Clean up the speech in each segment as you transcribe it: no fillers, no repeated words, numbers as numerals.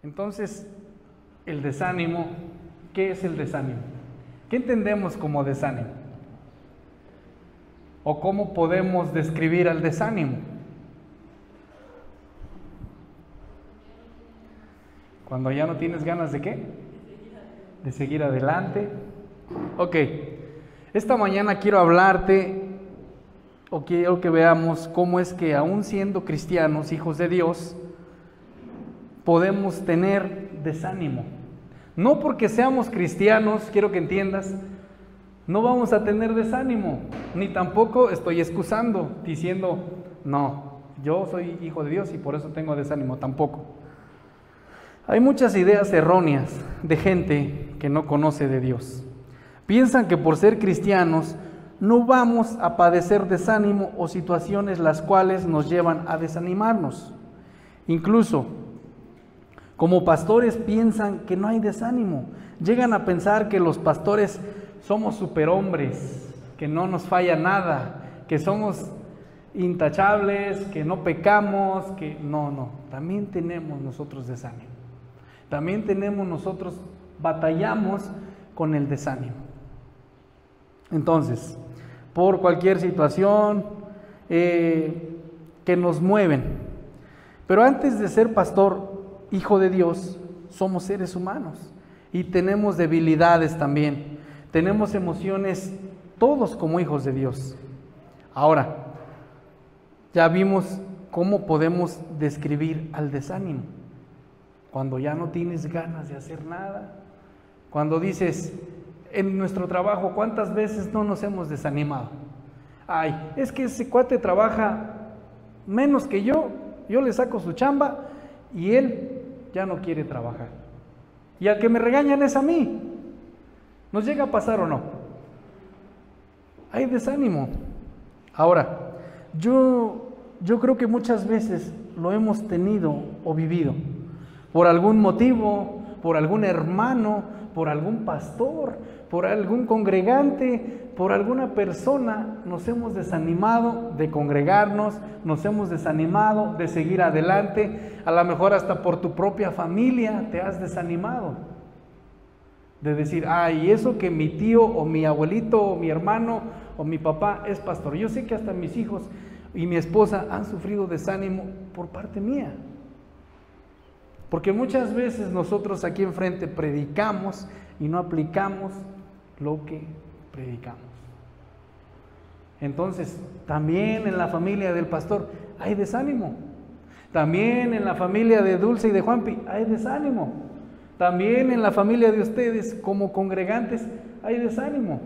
Entonces, el desánimo, ¿qué es el desánimo? ¿Qué entendemos como desánimo? ¿O cómo podemos describir al desánimo? Cuando ya no tienes ganas ¿de qué? De seguir adelante. Ok, esta mañana quiero hablarte, o quiero que veamos cómo es que aún siendo cristianos, hijos de Dios, podemos tener desánimo. No porque seamos cristianos, quiero que entiendas, no vamos a tener desánimo, ni tampoco estoy excusando, diciendo, no, yo soy hijo de Dios y por eso tengo desánimo, tampoco. Hay muchas ideas erróneas de gente que no conoce de Dios. Piensan que por ser cristianos no vamos a padecer desánimo o situaciones las cuales nos llevan a desanimarnos. Incluso, como pastores piensan que no hay desánimo. Llegan a pensar que los pastores somos superhombres, que no nos falla nada, que somos intachables, que no pecamos, que no. También tenemos nosotros desánimo. También batallamos con el desánimo. Entonces, por cualquier situación que nos mueven. Pero antes de ser pastor, hijo de Dios, somos seres humanos y tenemos debilidades también. Tenemos emociones, todos como hijos de Dios. Ahora, ya vimos cómo podemos describir al desánimo. Cuando ya no tienes ganas de hacer nada, cuando dices, en nuestro trabajo, ¿cuántas veces no nos hemos desanimado? Ay, es que ese cuate trabaja menos que yo le saco su chamba y él ya no quiere trabajar. Y al que me regañan es a mí. ¿Nos llega a pasar o no? Hay desánimo. Ahora, yo creo que muchas veces lo hemos tenido o vivido. Por algún motivo, por algún hermano, por algún pastor, por algún congregante, por alguna persona, nos hemos desanimado de congregarnos, nos hemos desanimado de seguir adelante, a lo mejor hasta por tu propia familia te has desanimado. De decir, ay, eso que mi tío o mi abuelito o mi hermano o mi papá es pastor. Yo sé que hasta mis hijos y mi esposa han sufrido desánimo por parte mía. Porque muchas veces nosotros aquí enfrente predicamos y no aplicamos lo que predicamos. Entonces, también en la familia del pastor hay desánimo. También en la familia de Dulce y de Juanpi hay desánimo. También en la familia de ustedes como congregantes hay desánimo.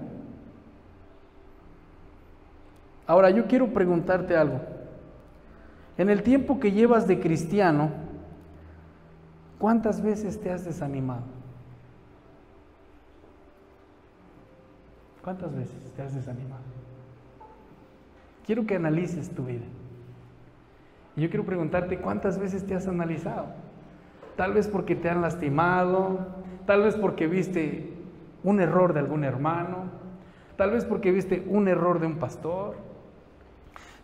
Ahora yo quiero preguntarte algo. En el tiempo que llevas de cristiano, ¿cuántas veces te has desanimado? ¿Cuántas veces te has desanimado? Quiero que analices tu vida. Y yo quiero preguntarte, ¿cuántas veces te has analizado? Tal vez porque te han lastimado, tal vez porque viste un error de algún hermano, tal vez porque viste un error de un pastor,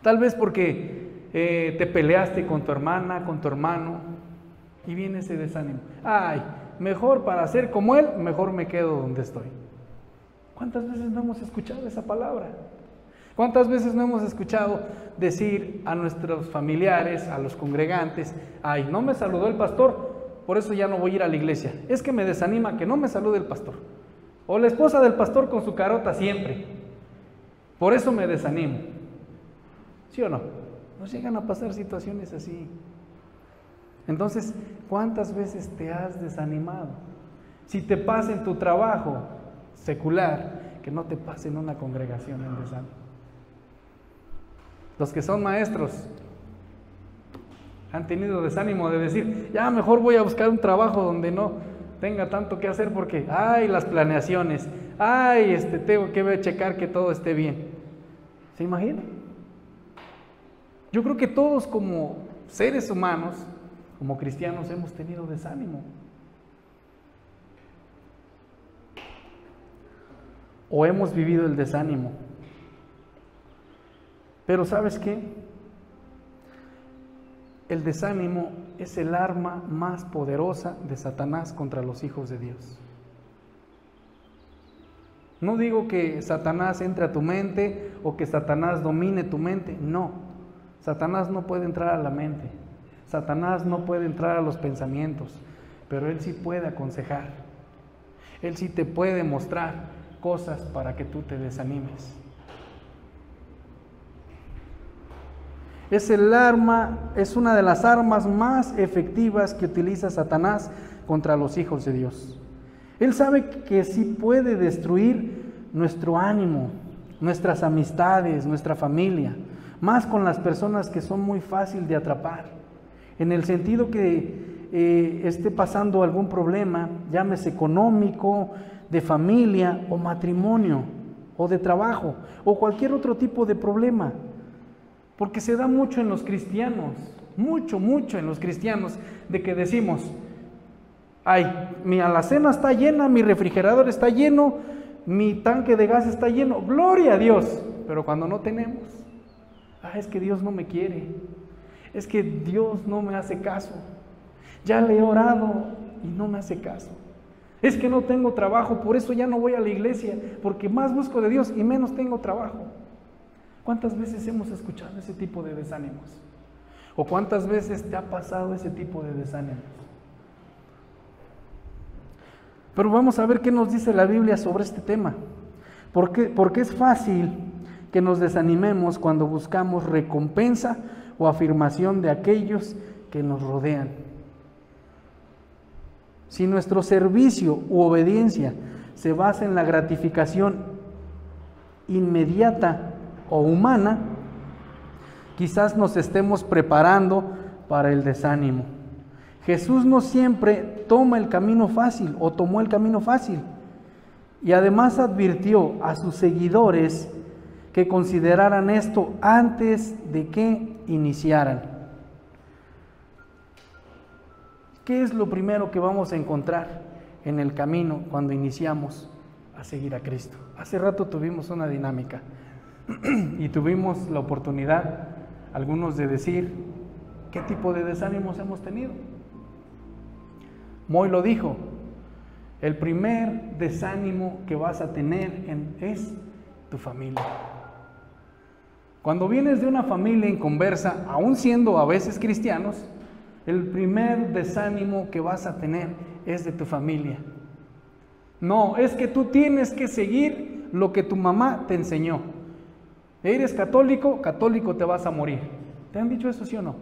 tal vez porque te peleaste con tu hermana, con tu hermano, y viene ese desánimo. Ay, mejor para ser como él, mejor me quedo donde estoy. ¿Cuántas veces no hemos escuchado esa palabra? ¿Cuántas veces no hemos escuchado decir a nuestros familiares, a los congregantes, ay, no me saludó el pastor, por eso ya no voy a ir a la iglesia? Es que me desanima que no me salude el pastor. O la esposa del pastor con su carota siempre. Por eso me desanimo. ¿Sí o no? Nos llegan a pasar situaciones así. Entonces, ¿cuántas veces te has desanimado? Si te pasa en tu trabajo secular, que no te pase en una congregación en desánimo. Los que son maestros han tenido desánimo de decir, ya mejor voy a buscar un trabajo donde no tenga tanto que hacer porque, ay, las planeaciones, ay, tengo que checar que todo esté bien. ¿Se imaginan? Yo creo que todos como seres humanos, como cristianos, hemos tenido desánimo. O hemos vivido el desánimo. Pero ¿sabes qué? el desánimo es el arma más poderosa de Satanás contra los hijos de Dios. No digo que Satanás entre a tu mente o que Satanás domine tu mente, no. Satanás no puede entrar a la mente, Satanás no puede entrar a los pensamientos, pero él sí puede aconsejar, él sí te puede mostrar cosas para que tú te desanimes. Es el arma, es una de las armas más efectivas que utiliza Satanás contra los hijos de Dios. Él sabe que sí puede destruir nuestro ánimo, nuestras amistades, nuestra familia, más con las personas que son muy fácil de atrapar, en el sentido que esté pasando algún problema, llámese económico, de familia o matrimonio o de trabajo o cualquier otro tipo de problema. Porque se da mucho en los cristianos, mucho en los cristianos, de que decimos, ay, mi alacena está llena, mi refrigerador está lleno, mi tanque de gas está lleno, gloria a Dios. Pero cuando no tenemos, es que Dios no me quiere, es que Dios no me hace caso, ya le he orado y no me hace caso. Es que no tengo trabajo, por eso ya no voy a la iglesia, porque más busco de Dios y menos tengo trabajo. ¿Cuántas veces hemos escuchado ese tipo de desánimos? ¿O cuántas veces te ha pasado ese tipo de desánimos? Pero vamos a ver qué nos dice la Biblia sobre este tema. Porque es fácil que nos desanimemos cuando buscamos recompensa o afirmación de aquellos que nos rodean. Si nuestro servicio u obediencia se basa en la gratificación inmediata o humana, quizás nos estemos preparando para el desánimo. Jesús no siempre toma el camino fácil o tomó el camino fácil, y además advirtió a sus seguidores que consideraran esto antes de que iniciaran. ¿Qué es lo primero que vamos a encontrar en el camino cuando iniciamos a seguir a Cristo? Hace rato tuvimos una dinámica y tuvimos la oportunidad, algunos, de decir qué tipo de desánimos hemos tenido. Moy lo dijo, el primer desánimo que vas a tener es tu familia. Cuando vienes de una familia inconversa, aún siendo a veces cristianos, el primer desánimo que vas a tener es de tu familia. No, es que tú tienes que seguir lo que tu mamá te enseñó. ¿Eres católico? Católico te vas a morir. ¿Te han dicho eso, sí o no?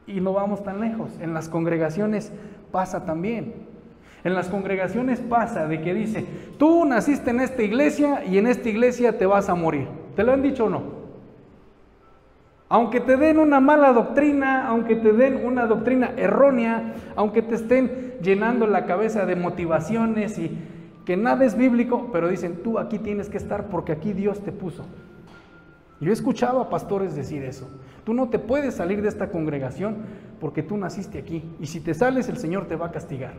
Y no vamos tan lejos. En las congregaciones pasa también. En las congregaciones pasa de que dice, tú naciste en esta iglesia y en esta iglesia te vas a morir. ¿Te lo han dicho o no? Aunque te den una mala doctrina, aunque te den una doctrina errónea, aunque te estén llenando la cabeza de motivaciones y que nada es bíblico, pero dicen, tú aquí tienes que estar porque aquí Dios te puso. Yo he escuchado a pastores decir eso. Tú no te puedes salir de esta congregación porque tú naciste aquí. Y si te sales, el Señor te va a castigar.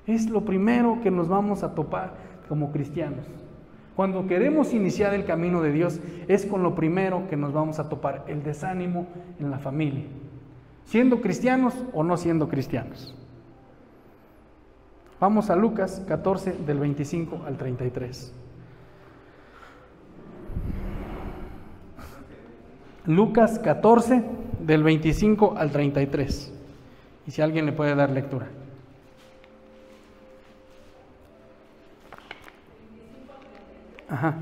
Es lo primero que nos vamos a topar como cristianos. Cuando queremos iniciar el camino de Dios, es con lo primero que nos vamos a topar, el desánimo en la familia. Siendo cristianos o no siendo cristianos. Vamos a Lucas 14, del 25 al 33. Lucas 14, del 25 al 33. Y si alguien le puede dar lectura. Ajá.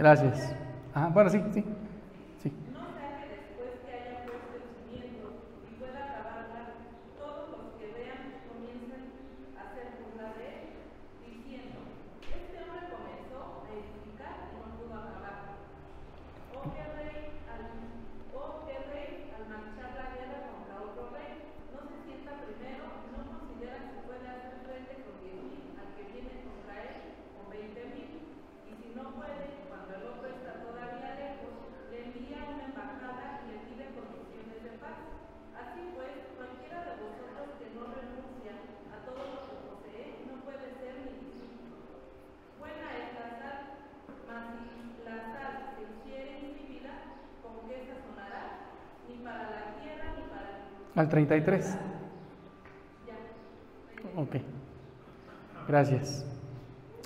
Gracias. Ajá, bueno, sí. No sea que después que haya puesto el cimiento y pueda acabarla, todos los que vean comiencen a hacer burla de él, diciendo, Al 33. Ok. Gracias.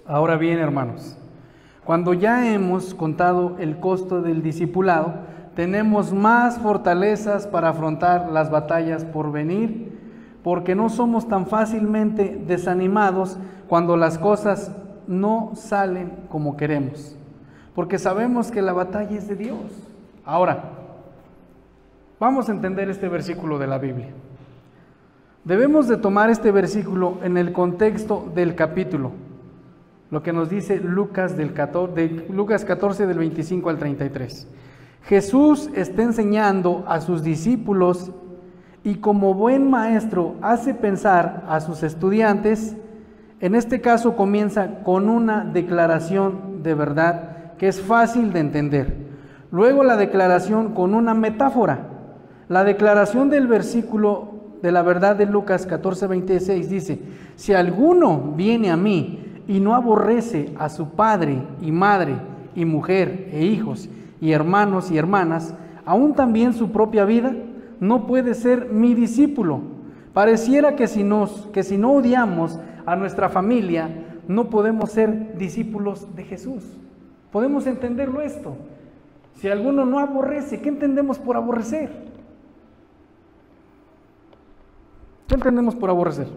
Ahora bien, hermanos, cuando ya hemos contado el costo del discipulado, tenemos más fortalezas para afrontar las batallas por venir, porque no somos tan fácilmente desanimados cuando las cosas no salen como queremos, porque sabemos que la batalla es de Dios. Ahora, vamos a entender este versículo de la Biblia. Debemos de tomar este versículo en el contexto del capítulo, lo que nos dice Lucas 14 del 25 al 33. Jesús está enseñando a sus discípulos y como buen maestro hace pensar a sus estudiantes. En este caso comienza con una declaración de verdad que es fácil de entender. Luego la declaración con una metáfora. La declaración del versículo de la verdad de Lucas 14:26 dice: si alguno viene a mí y no aborrece a su padre y madre y mujer e hijos y hermanos y hermanas, aún también su propia vida, no puede ser mi discípulo. Pareciera que si no odiamos a nuestra familia, no podemos ser discípulos de Jesús. Podemos entenderlo esto. Si alguno no aborrece, ¿qué entendemos por aborrecer? ¿Qué entendemos por aborrecer?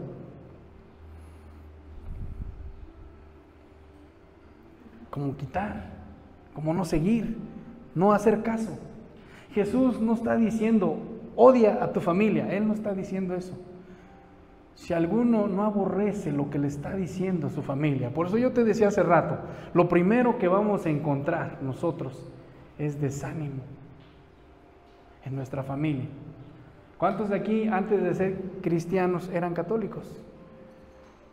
Como quitar, como no seguir, no hacer caso. Jesús no está diciendo odia a tu familia, Él no está diciendo eso. Si alguno no aborrece lo que le está diciendo a su familia, por eso yo te decía hace rato, lo primero que vamos a encontrar nosotros es desánimo en nuestra familia. ¿Cuántos de aquí antes de ser cristianos eran católicos?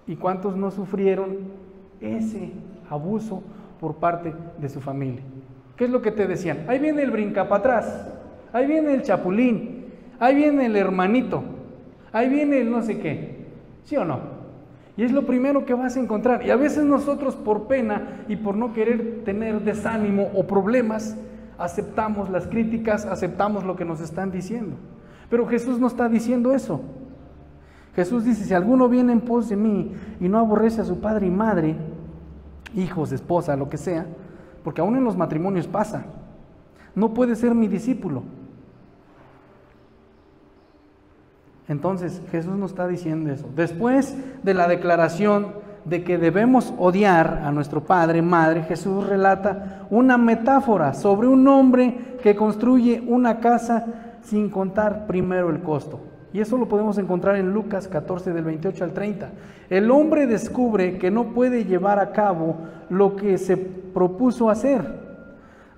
¿Y cuántos no sufrieron ese abuso por parte de su familia? ¿Qué es lo que te decían? Ahí viene el brinca para atrás, ahí viene el chapulín, ahí viene el hermanito, ahí viene el no sé qué, ¿sí o no? Y es lo primero que vas a encontrar. Y a veces nosotros por pena y por no querer tener desánimo o problemas, aceptamos las críticas, aceptamos lo que nos están diciendo. Pero Jesús no está diciendo eso. Jesús dice: si alguno viene en pos de mí y no aborrece a su padre y madre, hijos, esposa, lo que sea, porque aún en los matrimonios pasa, no puede ser mi discípulo. Entonces Jesús no está diciendo eso. Después de la declaración de que debemos odiar a nuestro padre, madre, Jesús relata una metáfora sobre un hombre que construye una casa sin contar primero el costo. Y eso lo podemos encontrar en Lucas 14 del 28 al 30. El hombre descubre que no puede llevar a cabo lo que se propuso hacer.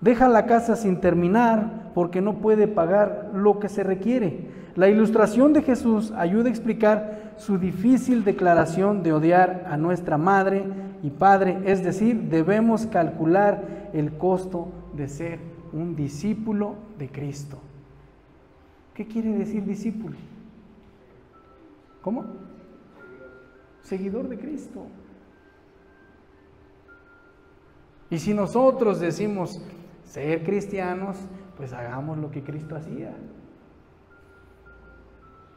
Deja la casa sin terminar porque no puede pagar lo que se requiere. La ilustración de Jesús ayuda a explicar su difícil declaración de odiar a nuestra madre y padre, es decir, debemos calcular el costo de ser un discípulo de Cristo. ¿Qué quiere decir discípulo? ¿Cómo? Seguidor de Cristo. Y si nosotros decimos ser cristianos, pues hagamos lo que Cristo hacía.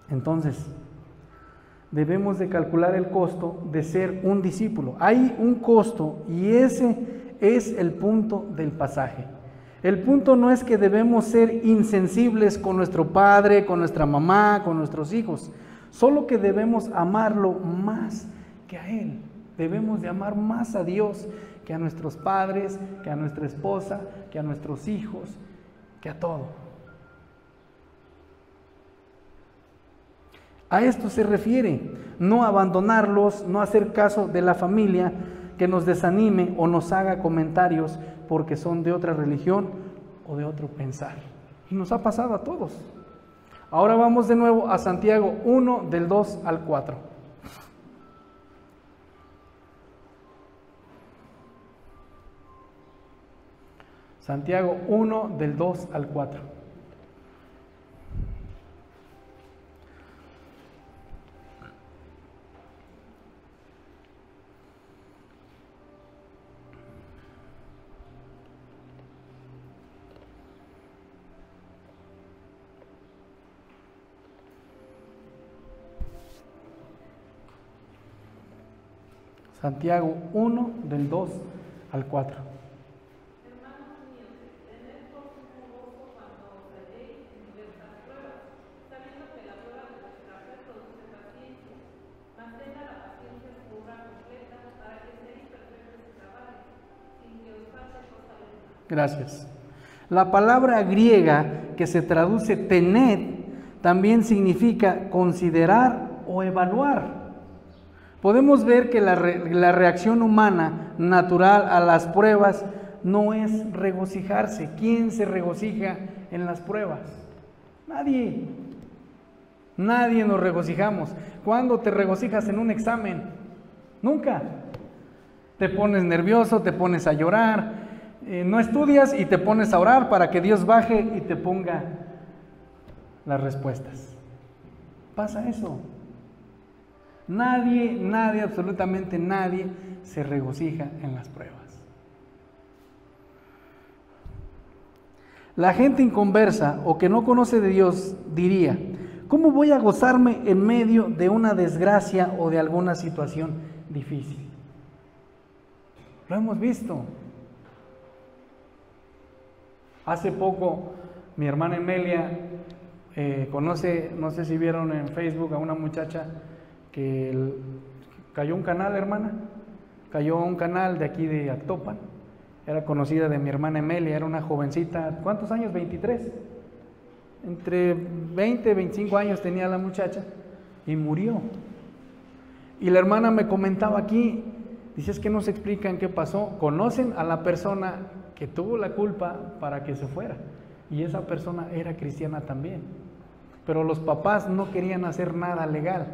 Entonces, debemos de calcular el costo de ser un discípulo. Hay un costo y ese es el punto del pasaje. El punto no es que debemos ser insensibles con nuestro padre, con nuestra mamá, con nuestros hijos, solo que debemos amarlo más que a Él. Debemos de amar más a Dios que a nuestros padres, que a nuestra esposa, que a nuestros hijos, que a todo. A esto se refiere, no abandonarlos, no hacer caso de la familia que nos desanime o nos haga comentarios porque son de otra religión o de otro pensar. Y nos ha pasado a todos. Ahora vamos de nuevo a Santiago 1 del 2 al 4. Santiago 1 del 2 al 4. Santiago 1, del 2 al 4. Hermanos míos, tened por sumo gozo cuando os halléis en diversas pruebas, sabiendo que la prueba de vuestra fe produce paciencia. Mas tenga la paciencia su obra completa, para que seáis perfectos y cabales, sin que os falte cosa alguna. Gracias. La palabra griega que se traduce tened también significa considerar o evaluar. Podemos ver que la reacción humana natural a las pruebas no es regocijarse. ¿Quién se regocija en las pruebas? Nadie. Nadie nos regocijamos. ¿Cuándo te regocijas en un examen? Nunca. Te pones nervioso, te pones a llorar, no estudias y te pones a orar para que Dios baje y te ponga las respuestas. Pasa eso. Nadie, absolutamente nadie se regocija en las pruebas. La gente inconversa o que no conoce de Dios diría: ¿cómo voy a gozarme en medio de una desgracia o de alguna situación difícil? Lo hemos visto. Hace poco mi hermana Emelia conoce, no sé si vieron en Facebook a una muchacha que cayó un canal, hermana, cayó un canal de aquí de Actopan, era conocida de mi hermana Emelia, era una jovencita, ¿cuántos años? 23, entre 20 y 25 años tenía la muchacha y murió. Y la hermana me comentaba aquí, dice, es que no se explican qué pasó, conocen a la persona que tuvo la culpa para que se fuera, y esa persona era cristiana también, pero los papás no querían hacer nada legal.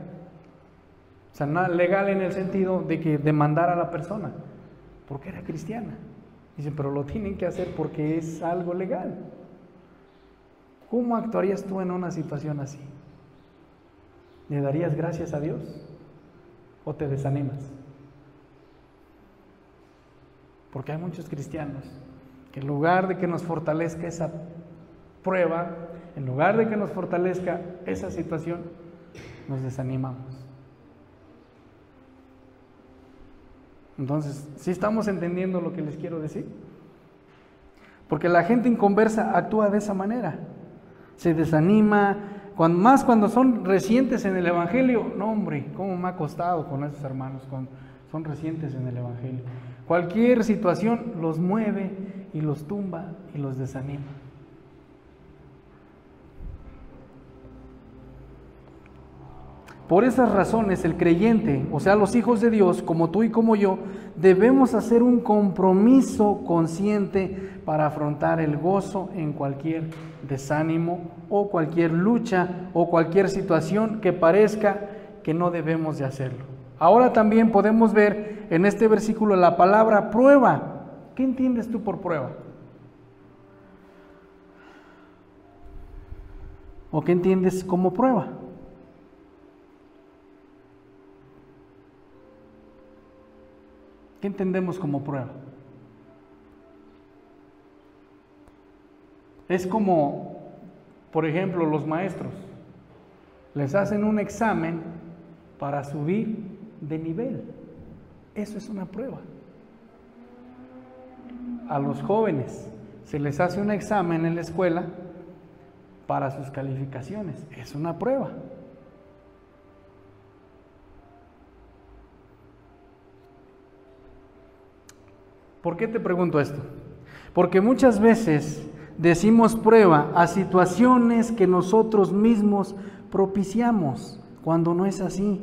O sea, nada legal en el sentido de que demandar a la persona, porque era cristiana. Dicen, pero lo tienen que hacer porque es algo legal. ¿Cómo actuarías tú en una situación así? ¿Le darías gracias a Dios o te desanimas? Porque hay muchos cristianos que en lugar de que nos fortalezca esa prueba, en lugar de que nos fortalezca esa situación, nos desanimamos. Entonces, ¿sí estamos entendiendo lo que les quiero decir? Porque la gente inconversa actúa de esa manera. Se desanima, más cuando son recientes en el Evangelio. No, hombre, cómo me ha costado con esos hermanos, son recientes en el Evangelio. Cualquier situación los mueve y los tumba y los desanima. Por esas razones el creyente, o sea los hijos de Dios, como tú y como yo, debemos hacer un compromiso consciente para afrontar el gozo en cualquier desánimo o cualquier lucha o cualquier situación que parezca que no debemos de hacerlo. Ahora también podemos ver en este versículo la palabra prueba. ¿Qué entiendes tú por prueba? ¿O qué entiendes como prueba? ¿Qué entendemos como prueba? Es como, por ejemplo, los maestros les hacen un examen para subir de nivel. Eso es una prueba. A los jóvenes se les hace un examen en la escuela para sus calificaciones. Es una prueba. ¿Por qué te pregunto esto? Porque muchas veces decimos prueba a situaciones que nosotros mismos propiciamos, cuando no es así.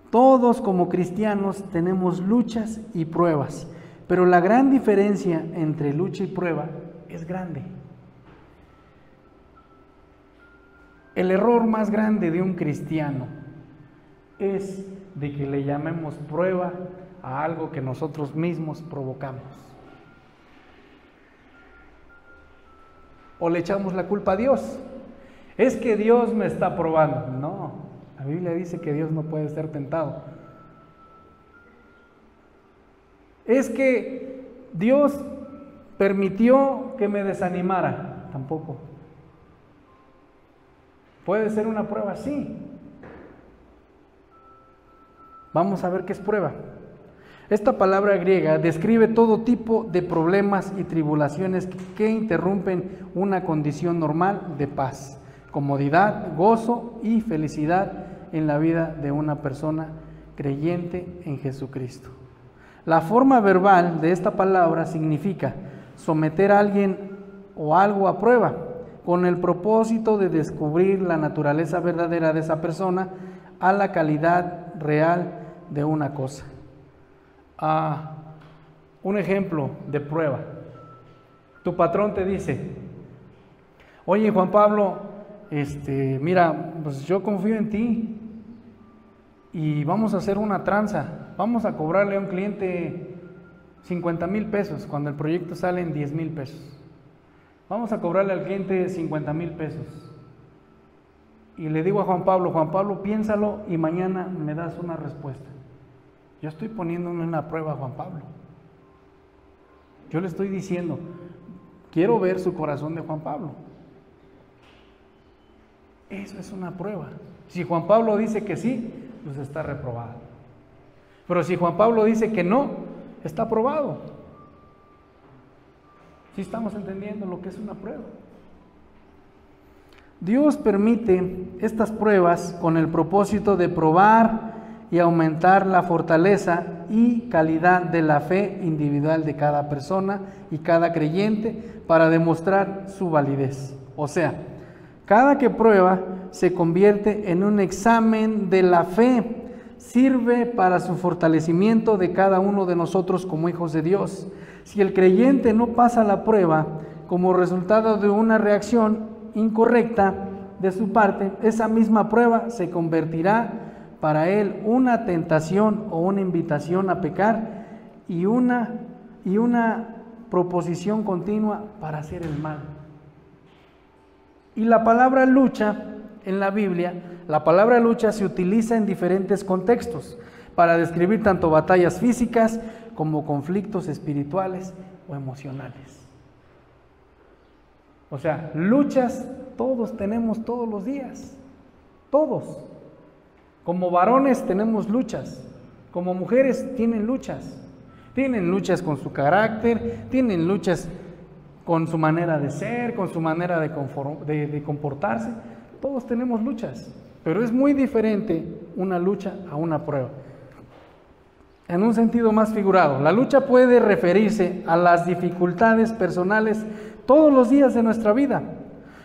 Todos como cristianos tenemos luchas y pruebas, pero la gran diferencia entre lucha y prueba es grande. El error más grande de un cristiano es de que le llamemos prueba a algo que nosotros mismos provocamos. O le echamos la culpa a Dios. Es que Dios me está probando. No, la Biblia dice que Dios no puede ser tentado. Es que Dios permitió que me desanimara. Tampoco. ¿Puede ser una prueba? Sí. Vamos a ver qué es prueba. Esta palabra griega describe todo tipo de problemas y tribulaciones que interrumpen una condición normal de paz, comodidad, gozo y felicidad en la vida de una persona creyente en Jesucristo. La forma verbal de esta palabra significa someter a alguien o algo a prueba, con el propósito de descubrir la naturaleza verdadera de esa persona a la calidad real de una cosa. Un ejemplo de prueba. Tu patrón te dice: oye, Juan Pablo, mira, pues yo confío en ti y vamos a hacer una tranza. Vamos a cobrarle a un cliente 50,000 pesos cuando el proyecto sale en 10,000 pesos. Vamos a cobrarle al cliente 50,000 pesos. Y le digo a Juan Pablo, piénsalo y mañana me das una respuesta. Yo estoy poniéndome una prueba a Juan Pablo. Yo le estoy diciendo, quiero ver su corazón de Juan Pablo. Eso es una prueba. Si Juan Pablo dice que sí, pues está reprobado. Pero si Juan Pablo dice que no, está aprobado. ¿Sí estamos entendiendo lo que es una prueba? Dios permite estas pruebas con el propósito de probar y aumentar la fortaleza y calidad de la fe individual de cada persona y cada creyente para demostrar su validez. O sea, cada que prueba se convierte en un examen de la fe, sirve para su fortalecimiento de cada uno de nosotros como hijos de Dios. Si el creyente no pasa la prueba como resultado de una reacción incorrecta de su parte, esa misma prueba se convertirá para él una tentación o una invitación a pecar y una proposición continua para hacer el mal. Y la palabra lucha en la Biblia, la palabra lucha se utiliza en diferentes contextos para describir tanto batallas físicas como conflictos espirituales o emocionales. O sea, luchas todos tenemos todos los días, todos. Como varones tenemos luchas, como mujeres tienen luchas con su carácter, tienen luchas con su manera de ser, con su manera de comportarse. Todos tenemos luchas, pero es muy diferente una lucha a una prueba. En un sentido más figurado, la lucha puede referirse a las dificultades personales todos los días de nuestra vida,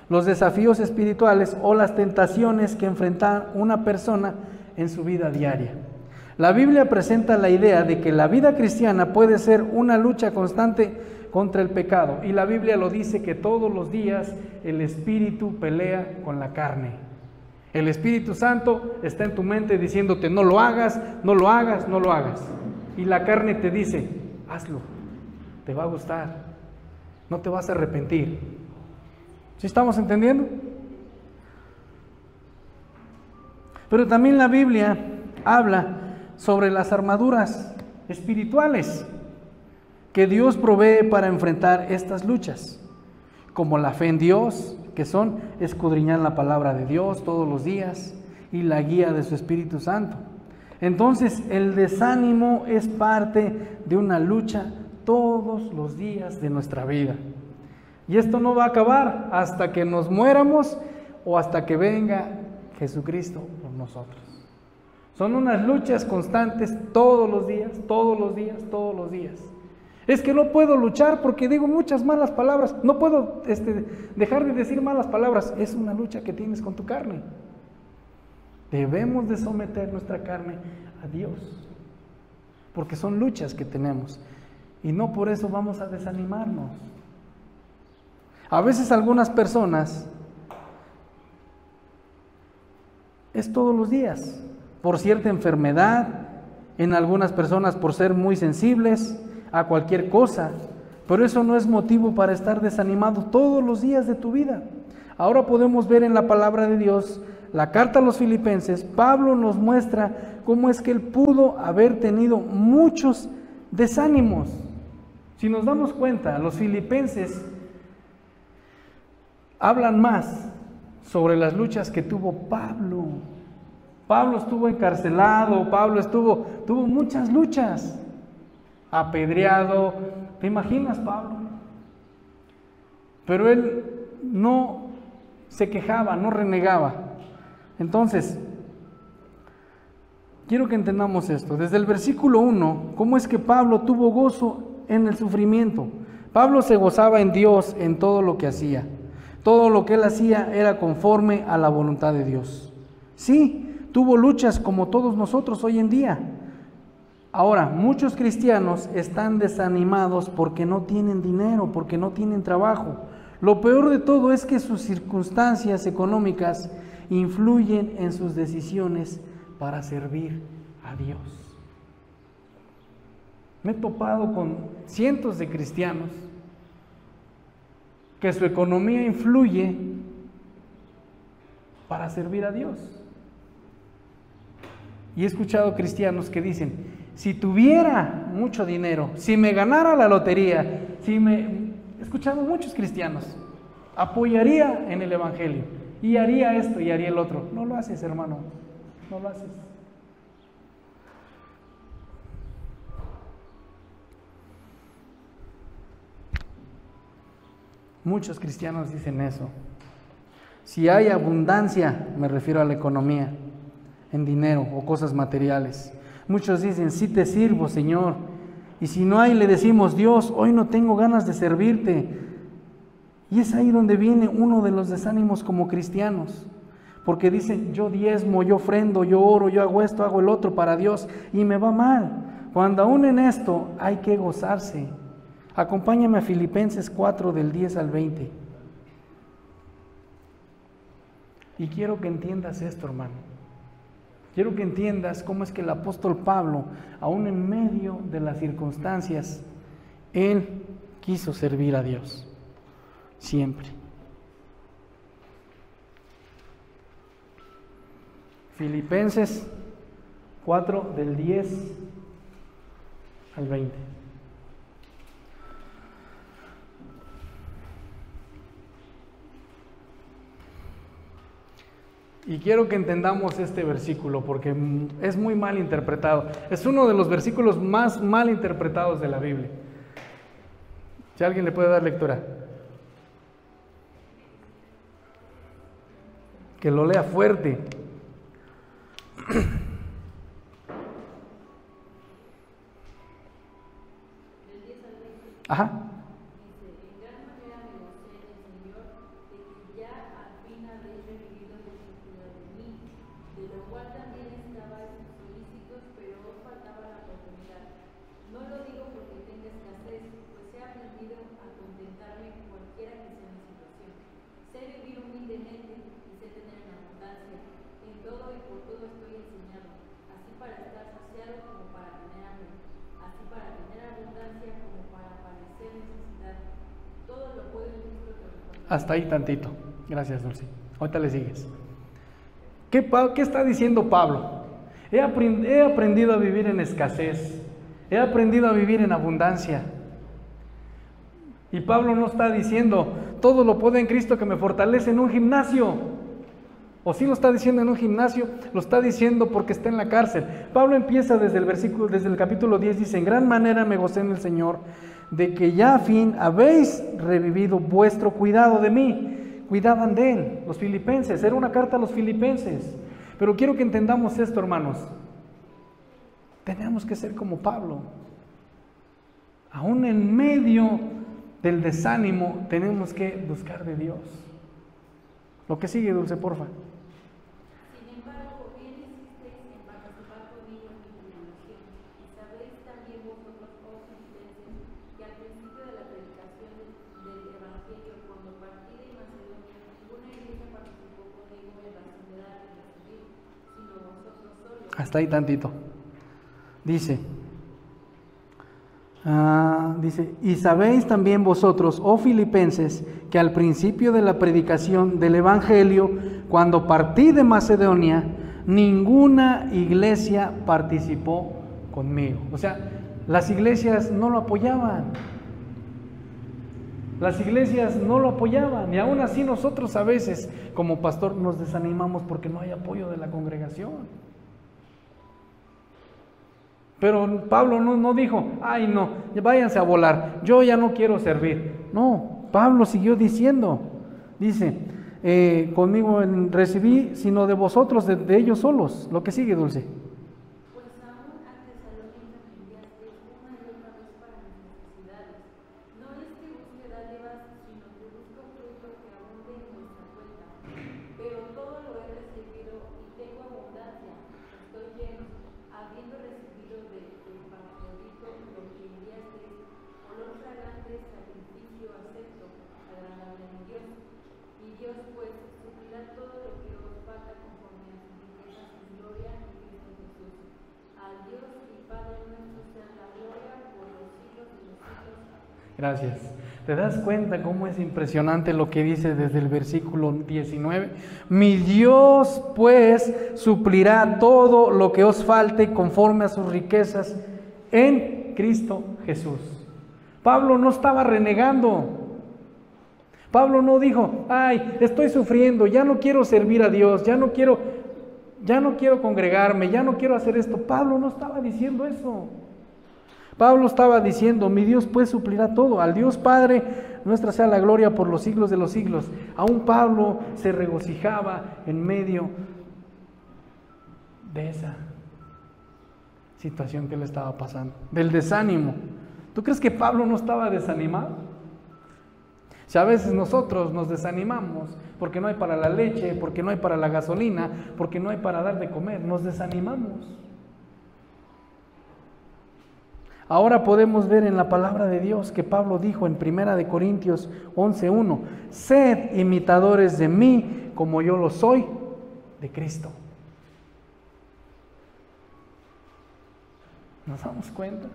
los desafíos espirituales o las tentaciones que enfrenta una persona en su vida diaria. La Biblia presenta la idea de que la vida cristiana puede ser una lucha constante contra el pecado, y la Biblia lo dice que todos los días el Espíritu pelea con la carne. El Espíritu Santo está en tu mente diciéndote no lo hagas, no lo hagas, no lo hagas. Y la carne te dice, hazlo, te va a gustar, no te vas a arrepentir. ¿Sí estamos entendiendo? Pero también la Biblia habla sobre las armaduras espirituales que Dios provee para enfrentar estas luchas, como la fe en Dios, que son escudriñar la palabra de Dios todos los días y la guía de su Espíritu Santo. Entonces, el desánimo es parte de una lucha todos los días de nuestra vida. Y esto no va a acabar hasta que nos muéramos o hasta que venga Jesucristo por nosotros. Son unas luchas constantes todos los días, todos los días, todos los días. Es que no puedo luchar porque digo muchas malas palabras, no puedo dejar de decir malas palabras. Es una lucha que tienes con tu carne. Debemos de someter nuestra carne a Dios, porque son luchas que tenemos y no por eso vamos a desanimarnos. A veces algunas personas es todos los días, por cierta enfermedad, en algunas personas por ser muy sensibles a cualquier cosa, pero eso no es motivo para estar desanimado todos los días de tu vida. Ahora podemos ver en la palabra de Dios, la carta a los Filipenses, Pablo nos muestra cómo es que él pudo haber tenido muchos desánimos. Si nos damos cuenta, los Filipenses hablan más sobre las luchas que tuvo Pablo. Pablo estuvo encarcelado, tuvo muchas luchas, apedreado. ¿Te imaginas, Pablo? Pero él no se quejaba, no renegaba. Entonces, quiero que entendamos esto. Desde el versículo 1, ¿cómo es que Pablo tuvo gozo en el sufrimiento? Pablo se gozaba en Dios en todo lo que hacía. Todo lo que él hacía era conforme a la voluntad de Dios. Sí, tuvo luchas como todos nosotros hoy en día. Ahora, muchos cristianos están desanimados porque no tienen dinero, porque no tienen trabajo. Lo peor de todo es que sus circunstancias económicas influyen en sus decisiones para servir a Dios. Me he topado con cientos de cristianos que su economía influye para servir a Dios. Y he escuchado cristianos que dicen, si tuviera mucho dinero, si me ganara la lotería, he escuchado muchos cristianos, apoyaría en el Evangelio y haría esto y haría el otro. No lo haces, hermano, no lo haces. Muchos cristianos dicen eso. Si hay abundancia, me refiero a la economía, en dinero o cosas materiales. Muchos dicen, sí te sirvo, Señor. Y si no hay, le decimos, Dios, hoy no tengo ganas de servirte. Y es ahí donde viene uno de los desánimos como cristianos. Porque dicen, yo diezmo, yo ofrendo, yo oro, yo hago esto, hago el otro para Dios, y me va mal. Cuando aún en esto hay que gozarse. Acompáñame a Filipenses 4 del 10 al 20. Y quiero que entiendas esto, hermano. Quiero que entiendas cómo es que el apóstol Pablo, aún en medio de las circunstancias, él quiso servir a Dios. Siempre. Filipenses 4 del 10 al 20. Y quiero que entendamos este versículo porque es muy mal interpretado. Es uno de los versículos más mal interpretados de la Biblia. Si alguien le puede dar lectura. Que lo lea fuerte. Ajá. Hasta ahí tantito. Gracias, Dulce. Ahorita le sigues. ¿Qué está diciendo Pablo? He aprendido a vivir en escasez. He aprendido a vivir en abundancia. Y Pablo no está diciendo, todo lo puedo en Cristo que me fortalece en un gimnasio. O sí lo está diciendo en un gimnasio, lo está diciendo porque está en la cárcel. Pablo empieza desde el capítulo 10, dice, en gran manera me gocé en el Señor, de que ya a fin habéis revivido vuestro cuidado de mí. Cuidaban de él, los filipenses, era una carta a los filipenses. Pero quiero que entendamos esto, hermanos. Tenemos que ser como Pablo. Aún en medio del desánimo, tenemos que buscar de Dios. Lo que sigue, Dulce, porfa. Sin embargo, bien hicisteis en participar conmigo en mi tribulación, y sabéis también vosotros, oh filipenses, que al principio de la predicación del Evangelio, cuando partí de Macedonia, ninguna iglesia participó conmigo en la soledad de recibir, sino vosotros solos. Hasta ahí tantito. Dice, y sabéis también vosotros, oh filipenses, que al principio de la predicación del Evangelio, cuando partí de Macedonia, ninguna iglesia participó conmigo. O sea, las iglesias no lo apoyaban. Las iglesias no lo apoyaban y aún así nosotros a veces como pastor nos desanimamos porque no hay apoyo de la congregación. Pero Pablo no dijo, ay no, váyanse a volar, yo ya no quiero servir. No, Pablo siguió diciendo, dice, conmigo recibí, sino de vosotros, de ellos solos. Lo que sigue, Dulce. Pues aún a Tesalónica me enviaste una y otra vez para mis necesidades. No es que busque dádivas, sino que busco fruto que abunde en vuestra cuenta. Pero todo lo he recibido y tengo abundancia, estoy lleno, habiendo recibido de Epafrodito lo que enviasteis, olor fragante, sacrificio acepto, agradable a Dios. Y Dios pues suplirá todo lo que os falta conforme a sus riquezas en gloria en Cristo Jesús. Al Dios y Padre nuestro sea la gloria por los siglos de los siglos. Gracias. ¿Te das cuenta cómo es impresionante lo que dice desde el versículo 19? Mi Dios pues suplirá todo lo que os falte conforme a sus riquezas en Cristo Jesús. Pablo no estaba renegando. Pablo no dijo, ay, estoy sufriendo, ya no quiero servir a Dios, ya no quiero congregarme, ya no quiero hacer esto. Pablo no estaba diciendo eso. Pablo estaba diciendo, mi Dios pues suplirá todo, al Dios Padre nuestra sea la gloria por los siglos de los siglos. Aún Pablo se regocijaba en medio de esa situación que le estaba pasando, del desánimo. ¿Tú crees que Pablo no estaba desanimado? Si a veces nosotros nos desanimamos porque no hay para la leche, porque no hay para la gasolina, porque no hay para dar de comer, nos desanimamos. Ahora podemos ver en la palabra de Dios que Pablo dijo en 1 Corintios 11:1, sed imitadores de mí como yo lo soy de Cristo. ¿Nos damos cuenta?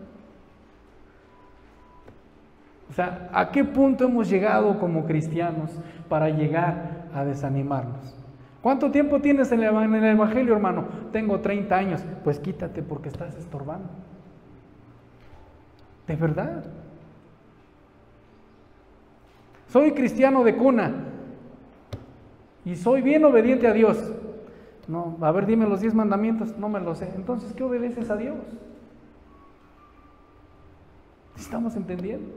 O sea, ¿a qué punto hemos llegado como cristianos para llegar a desanimarnos? ¿Cuánto tiempo tienes en el Evangelio, hermano? Tengo 30 años. Pues quítate porque estás estorbando. ¿De verdad? Soy cristiano de cuna y soy bien obediente a Dios. No, a ver, dime los 10 mandamientos, no me los sé. Entonces, ¿qué obedeces a Dios? ¿Estamos entendiendo?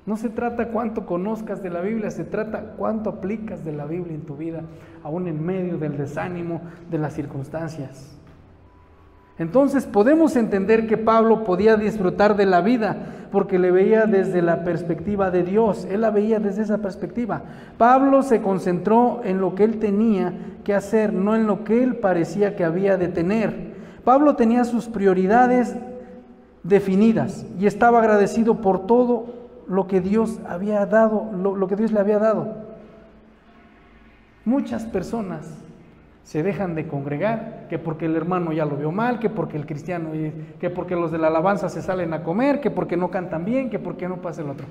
No se trata cuánto conozcas de la Biblia, se trata cuánto aplicas de la Biblia en tu vida, aún en medio del desánimo, de las circunstancias. Entonces podemos entender que Pablo podía disfrutar de la vida porque le veía desde la perspectiva de Dios, él la veía desde esa perspectiva. Pablo se concentró en lo que él tenía que hacer, no en lo que él parecía que había de tener. Pablo tenía sus prioridades definidas y estaba agradecido por todo lo que Dios había dado, lo que Dios le había dado. Muchas personas se dejan de congregar, que porque el hermano ya lo vio mal, que porque el cristiano, que porque los de la alabanza se salen a comer, que porque no cantan bien, que porque no pasa el otro.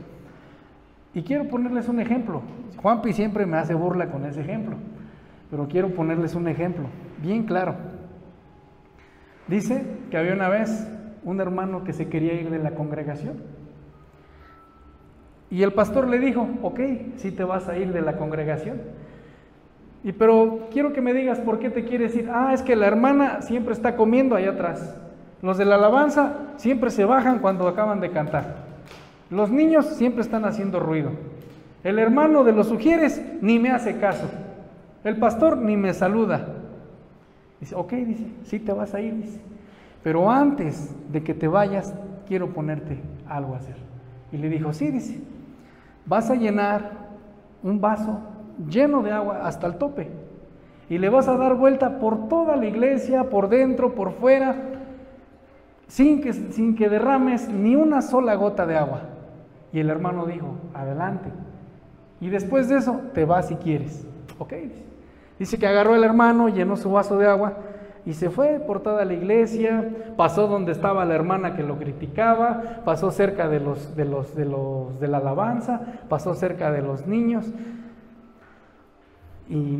Y quiero ponerles un ejemplo. Juanpi siempre me hace burla con ese ejemplo, pero quiero ponerles un ejemplo bien claro. Dice que había una vez un hermano que se quería ir de la congregación. Y el pastor le dijo, ok, sí te vas a ir de la congregación. Pero quiero que me digas por qué te quieres ir. Ah, es que la hermana siempre está comiendo allá atrás. Los de la alabanza siempre se bajan cuando acaban de cantar. Los niños siempre están haciendo ruido. El hermano de los sugieres ni me hace caso. El pastor ni me saluda. Dice, ok, dice, sí te vas a ir, dice. Pero antes de que te vayas, quiero ponerte algo a hacer. Y le dijo, sí, dice, vas a llenar un vaso lleno de agua hasta el tope y le vas a dar vuelta por toda la iglesia, por dentro, por fuera, sin que derrames ni una sola gota de agua. Y el hermano dijo, adelante, y después de eso te vas si quieres. Ok, dice que agarró el hermano, llenó su vaso de agua y se fue por toda la iglesia, pasó donde estaba la hermana que lo criticaba, pasó cerca de la alabanza, pasó cerca de los niños. Y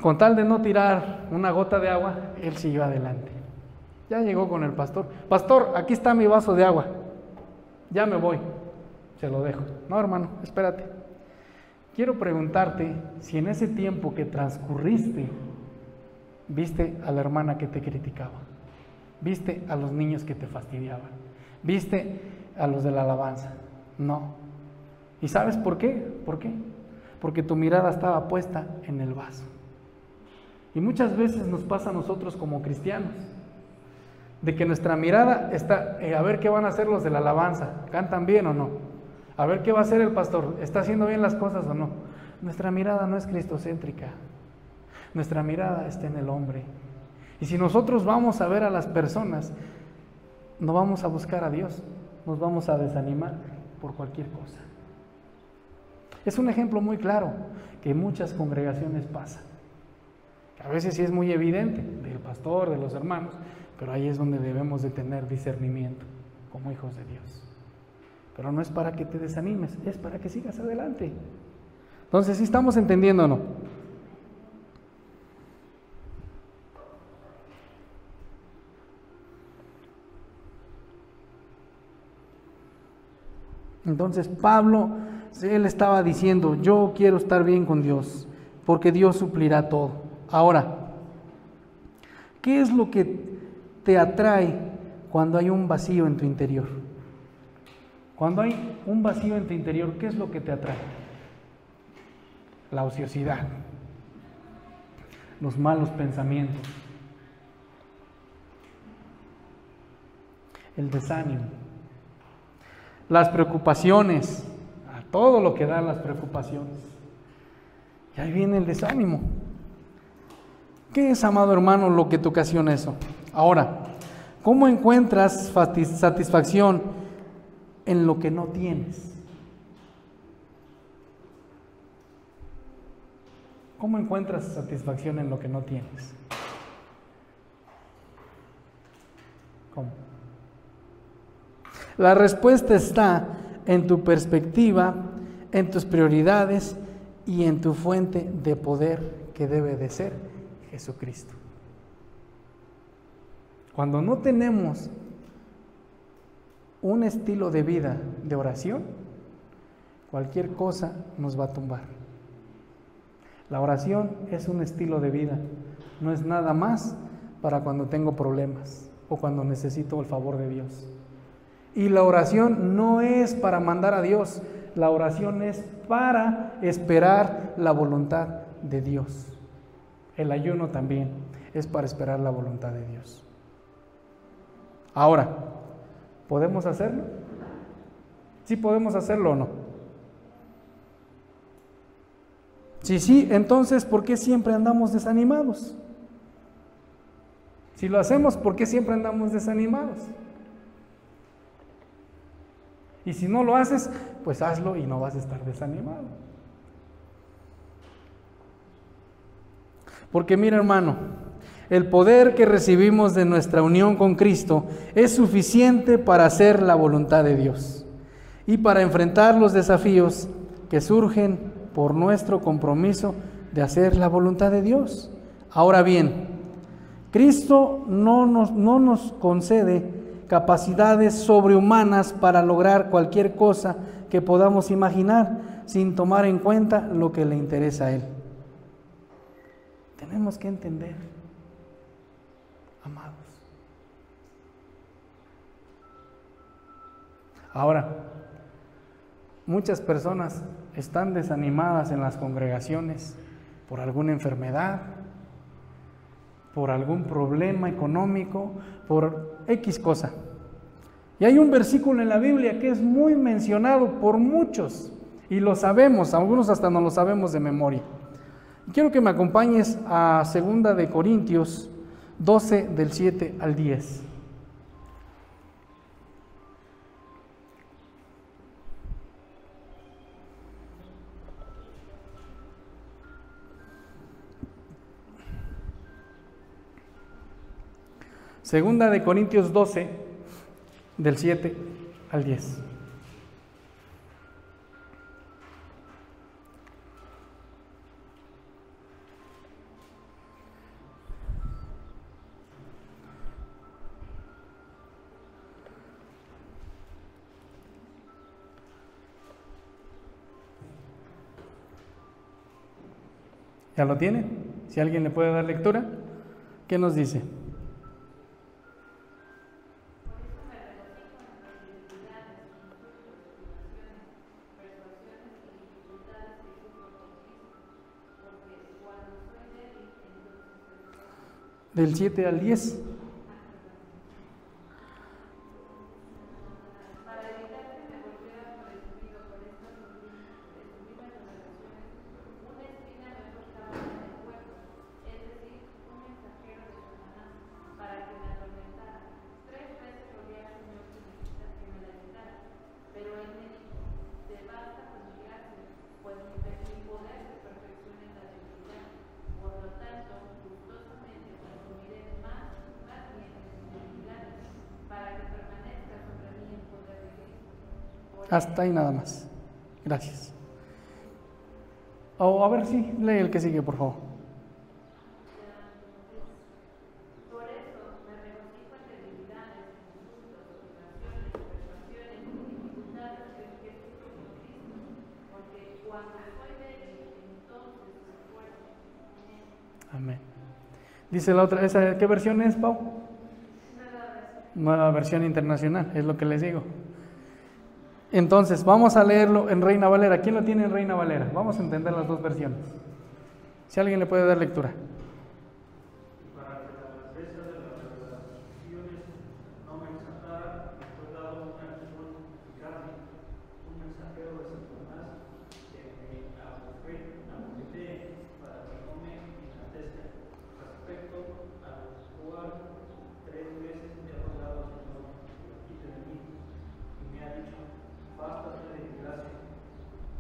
con tal de no tirar una gota de agua, él siguió adelante. Ya llegó con el pastor. Pastor, aquí está mi vaso de agua. Ya me voy. Se lo dejo. No, hermano, espérate. Quiero preguntarte si en ese tiempo que transcurriste, viste a la hermana que te criticaba, viste a los niños que te fastidiaban, viste a los de la alabanza. No. ¿Y sabes por qué? ¿Por qué? Porque tu mirada estaba puesta en el vaso. Y muchas veces nos pasa a nosotros como cristianos, de que nuestra mirada está, a ver qué van a hacer los de la alabanza, ¿cantan bien o no? A ver qué va a hacer el pastor, ¿está haciendo bien las cosas o no? Nuestra mirada no es cristocéntrica, nuestra mirada está en el hombre. Y si nosotros vamos a ver a las personas, no vamos a buscar a Dios, nos vamos a desanimar por cualquier cosa. Es un ejemplo muy claro que en muchas congregaciones pasa. A veces sí es muy evidente, del pastor, de los hermanos, pero ahí es donde debemos de tener discernimiento como hijos de Dios. Pero no es para que te desanimes, es para que sigas adelante. Entonces, ¿sí estamos entendiendo o no? Entonces Pablo, él estaba diciendo, yo quiero estar bien con Dios, porque Dios suplirá todo. Ahora, ¿qué es lo que te atrae cuando hay un vacío en tu interior? Cuando hay un vacío en tu interior, ¿qué es lo que te atrae? La ociosidad, los malos pensamientos, el desánimo, las preocupaciones, a todo lo que dan las preocupaciones. Y ahí viene el desánimo. ¿Qué es, amado hermano, lo que te ocasiona eso? Ahora, ¿cómo encuentras satisfacción en lo que no tienes? ¿Cómo encuentras satisfacción en lo que no tienes? ¿Cómo? La respuesta está en tu perspectiva, en tus prioridades y en tu fuente de poder que debe de ser Jesucristo. Cuando no tenemos un estilo de vida de oración, cualquier cosa nos va a tumbar. La oración es un estilo de vida, no es nada más para cuando tengo problemas o cuando necesito el favor de Dios. Y la oración no es para mandar a Dios, la oración es para esperar la voluntad de Dios. El ayuno también es para esperar la voluntad de Dios. Ahora, ¿podemos hacerlo? ¿Sí podemos hacerlo o no? Si sí, entonces, ¿por qué siempre andamos desanimados? Si lo hacemos, ¿por qué siempre andamos desanimados? Y si no lo haces, pues hazlo y no vas a estar desanimado. Porque mira, hermano, el poder que recibimos de nuestra unión con Cristo es suficiente para hacer la voluntad de Dios y para enfrentar los desafíos que surgen por nuestro compromiso de hacer la voluntad de Dios. Ahora bien, Cristo no nos concede capacidades sobrehumanas para lograr cualquier cosa que podamos imaginar sin tomar en cuenta lo que le interesa a Él. Tenemos que entender, amados. Ahora, muchas personas están desanimadas en las congregaciones por alguna enfermedad, por algún problema económico, por X cosa. Y hay un versículo en la Biblia que es muy mencionado por muchos, y lo sabemos, algunos hasta no lo sabemos de memoria. Quiero que me acompañes a 2 de Corintios 12, del 7 al 10. Segunda de Corintios 12, del 7 al 10. ¿Ya lo tiene? Si alguien le puede dar lectura, ¿qué nos dice? Del 7 al 10. Hasta ahí nada más. Gracias. A ver, sí, lee el que sigue, por favor. Por eso me regocijo en debilidades, insultos, privaciones, persuasiones y dificultades que Jesús con Cristo, porque cuando soy débil, entonces soy fuerte. Amén. Dice la otra, ¿qué versión es, Pau? Nueva versión internacional, es lo que les digo. Entonces, vamos a leerlo en Reina Valera. ¿Quién lo tiene en Reina Valera? Vamos a entender las dos versiones. Si alguien le puede dar lectura. Para que la grandeza de las revelaciones no me exaltara, me fue dado una acción carne, un mensajero de Satanás que me abofetee para que no me enaltezca, respecto a lo cual 3 veces he rogado al Señor que lo quite de mí, y me ha dicho: bástate de mi gracia,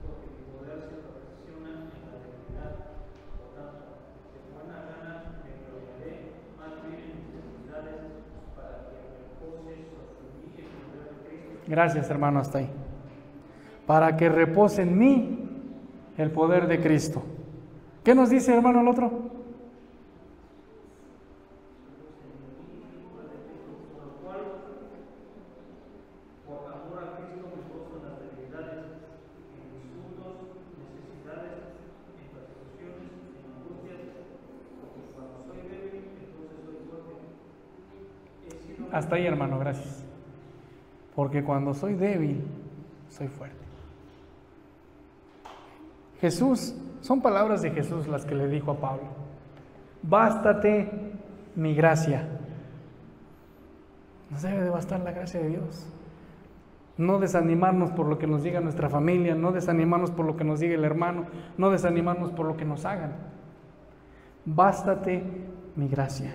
porque mi poder se perfecciona en la debilidad. Por tanto, de buena gana me gloriaré más bien en mis debilidades, para que repose sobre mí el poder de Cristo. Gracias, hermano, hasta ahí. Para que repose en mí el poder de Cristo. ¿Qué nos dice, hermano, el otro? Hasta ahí, hermano, gracias. Porque cuando soy débil, soy fuerte. Jesús, son palabras de Jesús las que le dijo a Pablo: bástate mi gracia. Nos debe de bastar la gracia de Dios. No desanimarnos por lo que nos diga nuestra familia, no desanimarnos por lo que nos diga el hermano, no desanimarnos por lo que nos hagan. Bástate mi gracia.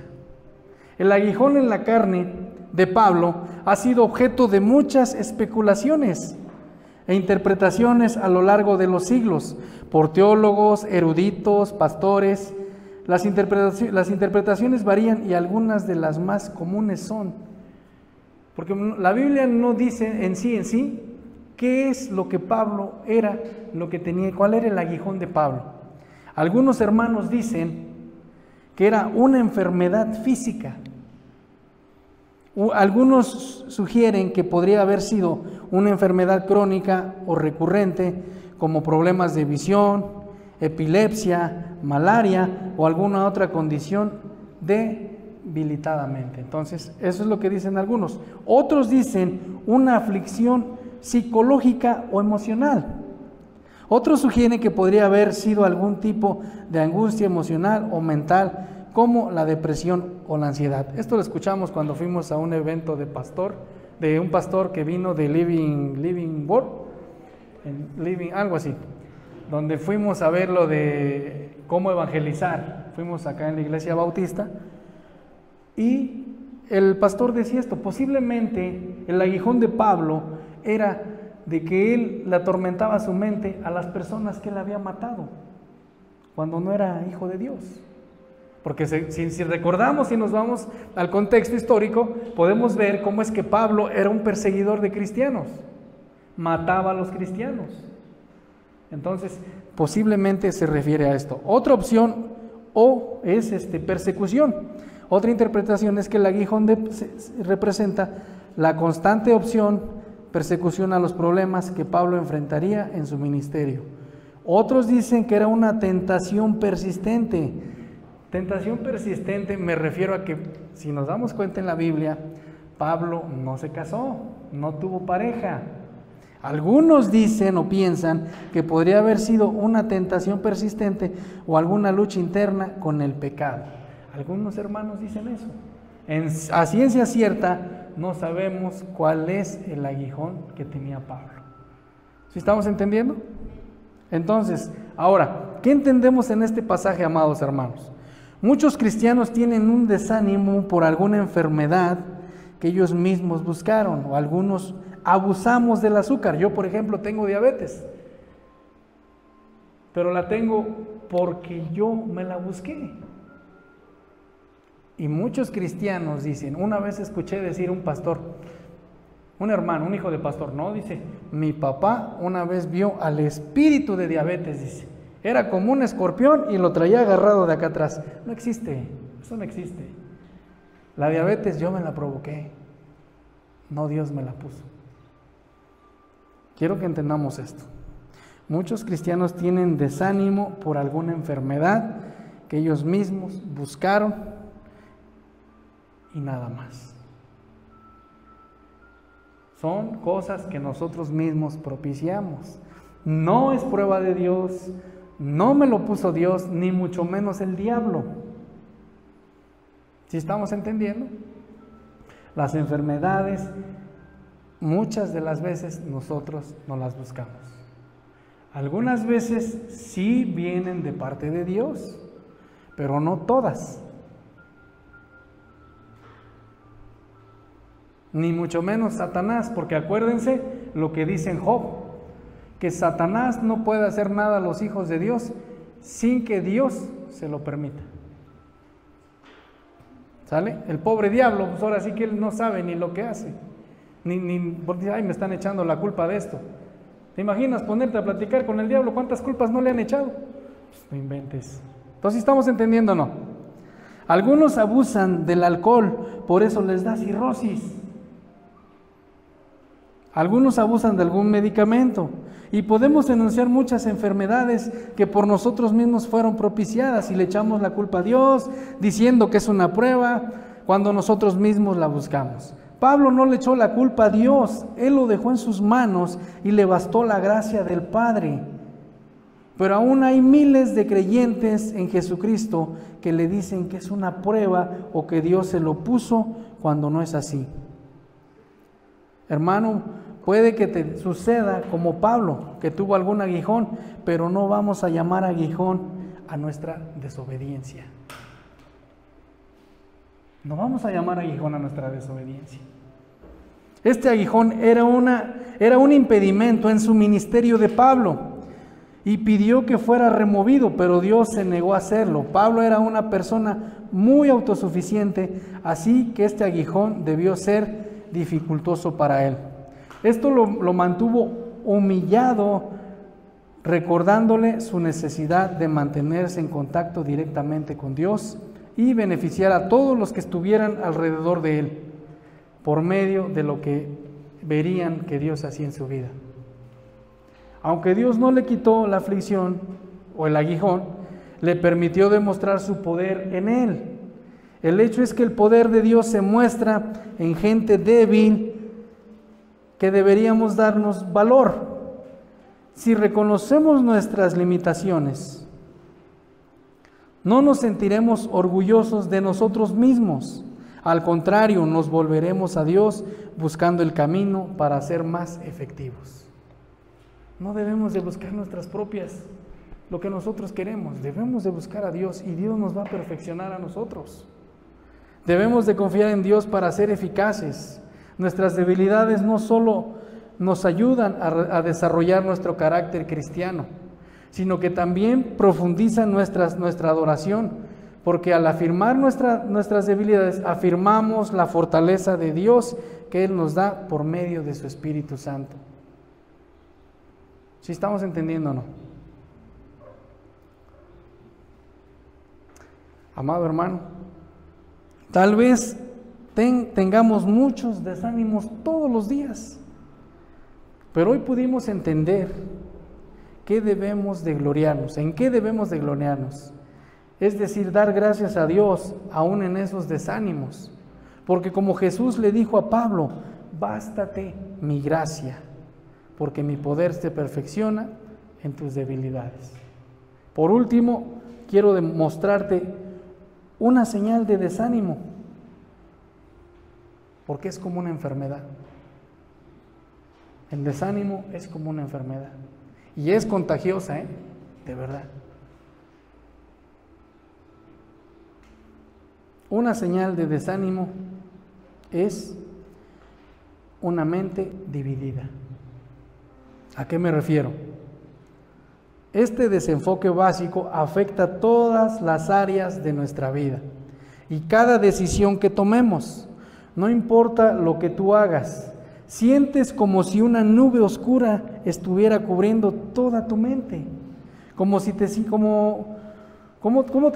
El aguijón en la carne de Pablo ha sido objeto de muchas especulaciones e interpretaciones a lo largo de los siglos por teólogos, eruditos, pastores. Las interpretaciones varían y algunas de las más comunes son, porque la Biblia no dice en sí qué es lo que Pablo era, lo que tenía, cuál era el aguijón de Pablo. Algunos hermanos dicen que era una enfermedad física. Algunos sugieren que podría haber sido una enfermedad crónica o recurrente, como problemas de visión, epilepsia, malaria o alguna otra condición debilitadamente. Entonces, eso es lo que dicen algunos. Otros dicen una aflicción psicológica o emocional. Otros sugieren que podría haber sido algún tipo de angustia emocional o mental, como la depresión o la ansiedad. Esto lo escuchamos cuando fuimos a un evento de un pastor que vino de Living World, algo así, donde fuimos a ver lo de cómo evangelizar. Fuimos acá en la iglesia bautista y el pastor decía esto: posiblemente el aguijón de Pablo era de que él le atormentaba su mente a las personas que él había matado cuando no era hijo de Dios. Porque si recordamos y nos vamos al contexto histórico, podemos ver cómo es que Pablo era un perseguidor de cristianos, mataba a los cristianos. Entonces, posiblemente se refiere a esto. Otra opción es persecución. Otra interpretación es que el aguijón representa la constante persecución a los problemas que Pablo enfrentaría en su ministerio. Otros dicen que era una tentación persistente. Tentación persistente me refiero a que, si nos damos cuenta en la Biblia, Pablo no se casó, no tuvo pareja. Algunos dicen o piensan que podría haber sido una tentación persistente o alguna lucha interna con el pecado. Algunos hermanos dicen eso. A ciencia cierta no sabemos cuál es el aguijón que tenía Pablo. ¿Sí estamos entendiendo? Entonces, ahora, ¿qué entendemos en este pasaje, amados hermanos? Muchos cristianos tienen un desánimo por alguna enfermedad que ellos mismos buscaron, o algunos abusamos del azúcar. Yo, por ejemplo, tengo diabetes, pero la tengo porque yo me la busqué. Y muchos cristianos dicen, una vez escuché decir un pastor, un hermano, un hijo de pastor, no, dice, mi papá una vez vio al espíritu de diabetes, dice, era como un escorpión y lo traía agarrado de acá atrás. No existe, eso no existe. La diabetes yo me la provoqué, no Dios me la puso. Quiero que entendamos esto. Muchos cristianos tienen desánimo por alguna enfermedad que ellos mismos buscaron y nada más. Son cosas que nosotros mismos propiciamos. No es prueba de Dios, no me lo puso Dios, ni mucho menos el diablo. ¿Sí estamos entendiendo? Las enfermedades, muchas de las veces nosotros no las buscamos. Algunas veces sí vienen de parte de Dios, pero no todas. Ni mucho menos Satanás, porque acuérdense lo que dice en Job, que Satanás no puede hacer nada a los hijos de Dios sin que Dios se lo permita. ¿Sale? El pobre diablo, pues ahora sí que él no sabe ni lo que hace, porque ay, me están echando la culpa de esto. ¿Te imaginas ponerte a platicar con el diablo? ¿Cuántas culpas no le han echado? Pues no inventes. Entonces, ¿estamos entendiendo o no? Algunos abusan del alcohol, por eso les da cirrosis. Algunos abusan de algún medicamento y podemos enunciar muchas enfermedades que por nosotros mismos fueron propiciadas y le echamos la culpa a Dios diciendo que es una prueba cuando nosotros mismos la buscamos. Pablo no le echó la culpa a Dios, él lo dejó en sus manos y le bastó la gracia del Padre. Pero aún hay miles de creyentes en Jesucristo que le dicen que es una prueba o que Dios se lo puso cuando no es así. Hermano, puede que te suceda como Pablo, que tuvo algún aguijón, pero no vamos a llamar aguijón a nuestra desobediencia. No vamos a llamar aguijón a nuestra desobediencia. Este aguijón era un impedimento en su ministerio de Pablo y pidió que fuera removido, pero Dios se negó a hacerlo. Pablo era una persona muy autosuficiente, así que este aguijón debió ser dificultoso para él. Esto lo mantuvo humillado, recordándole su necesidad de mantenerse en contacto directamente con Dios y beneficiar a todos los que estuvieran alrededor de él, por medio de lo que verían que Dios hacía en su vida. Aunque Dios no le quitó la aflicción o el aguijón, le permitió demostrar su poder en él. El hecho es que el poder de Dios se muestra en gente débil, que deberíamos darnos valor. Si reconocemos nuestras limitaciones, no nos sentiremos orgullosos de nosotros mismos. Al contrario, nos volveremos a Dios buscando el camino para ser más efectivos. No debemos de buscar nuestras propias, lo que nosotros queremos. Debemos de buscar a Dios y Dios nos va a perfeccionar a nosotros. Debemos de confiar en Dios para ser eficaces. Nuestras debilidades no solo nos ayudan a desarrollar nuestro carácter cristiano, sino que también profundizan nuestra adoración, porque al afirmar nuestras debilidades, afirmamos la fortaleza de Dios que Él nos da por medio de su Espíritu Santo. ¿Sí estamos entendiendo o no? Amado hermano, tal vez tengamos muchos desánimos todos los días, pero hoy pudimos entender ¿qué debemos de gloriarnos? ¿En qué debemos de gloriarnos? Es decir, dar gracias a Dios aún en esos desánimos. Porque como Jesús le dijo a Pablo, bástate mi gracia, porque mi poder se perfecciona en tus debilidades. Por último, quiero demostrarte una señal de desánimo, porque es como una enfermedad. El desánimo es como una enfermedad y es contagiosa, de verdad. Una señal de desánimo es una mente dividida. ¿A qué me refiero? Este desenfoque básico afecta todas las áreas de nuestra vida y cada decisión que tomemos. No importa lo que tú hagas, sientes como si una nube oscura estuviera cubriendo toda tu mente. ¿Cómo te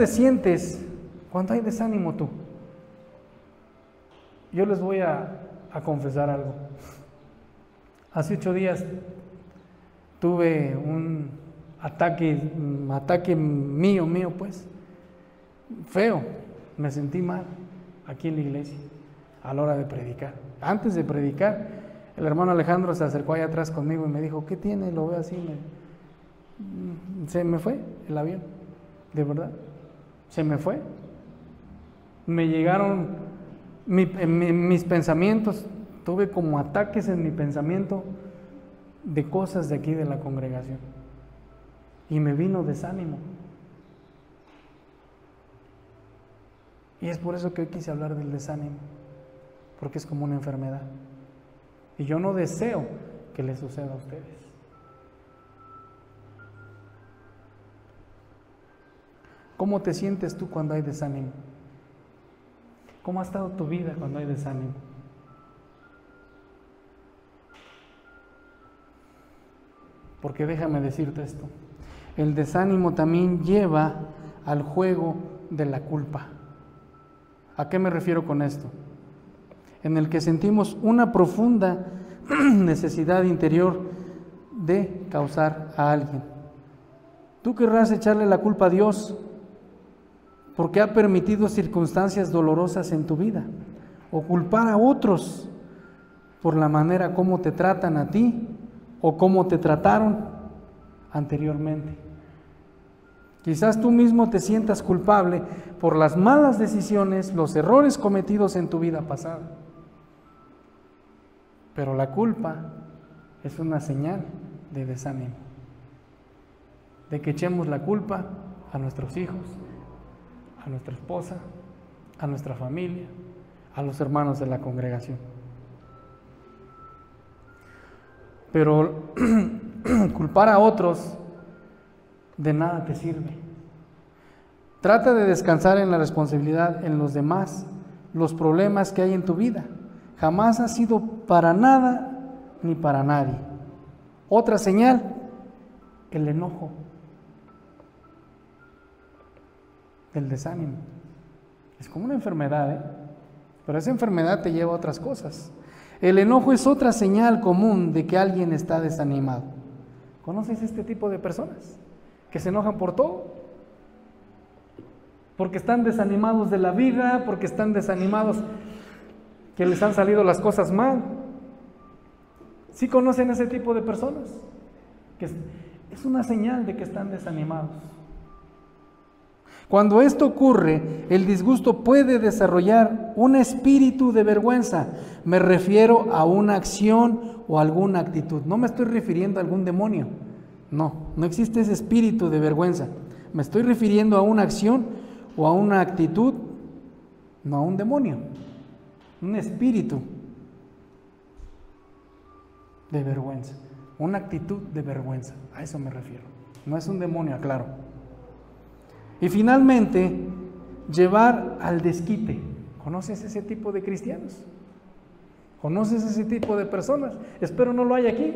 sientes cuando hay desánimo tú? Yo les voy a confesar algo. Hace 8 días tuve un ataque mío, pues, feo. Me sentí mal aquí en la iglesia a la hora de predicar. Antes de predicar, el hermano Alejandro se acercó allá atrás conmigo y me dijo, ¿qué tiene? Lo veo así. Se me fue el avión, de verdad. Se me fue. Me llegaron mis pensamientos, tuve como ataques en mi pensamiento de cosas de aquí de la congregación. Y me vino desánimo. Y es por eso que hoy quise hablar del desánimo, porque es como una enfermedad. Y yo no deseo que les suceda a ustedes. ¿Cómo te sientes tú cuando hay desánimo? ¿Cómo ha estado tu vida cuando hay desánimo? Porque déjame decirte esto, el desánimo también lleva al juego de la culpa. ¿A qué me refiero con esto? En el que sentimos una profunda necesidad interior de causar a alguien. Tú querrás echarle la culpa a Dios porque ha permitido circunstancias dolorosas en tu vida, o culpar a otros por la manera como te tratan a ti o cómo te trataron anteriormente. Quizás tú mismo te sientas culpable por las malas decisiones, los errores cometidos en tu vida pasada. Pero la culpa es una señal de desánimo, de que echemos la culpa a nuestros hijos, a nuestra esposa, a nuestra familia, a los hermanos de la congregación. Pero culpar a otros de nada te sirve. Trata de descansar en la responsabilidad en los demás, los problemas que hay en tu vida. Jamás has sido para nada ni para nadie. Otra señal, el enojo, el desánimo. Es como una enfermedad, pero esa enfermedad te lleva a otras cosas. El enojo es otra señal común de que alguien está desanimado. ¿Conoces este tipo de personas que se enojan por todo? Porque están desanimados de la vida, porque están desanimados que les han salido las cosas mal. ¿Sí conocen ese tipo de personas? Que es una señal de que están desanimados. Cuando esto ocurre, el disgusto puede desarrollar un espíritu de vergüenza. Me refiero a una acción o alguna actitud. No me estoy refiriendo a algún demonio. No existe ese espíritu de vergüenza. Me estoy refiriendo a una acción o a una actitud, no a un demonio. Un espíritu de vergüenza. Una actitud de vergüenza. A eso me refiero. No es un demonio, aclaro. Y finalmente, llevar al desquite. ¿Conoces ese tipo de cristianos? ¿Conoces ese tipo de personas? Espero no lo haya aquí.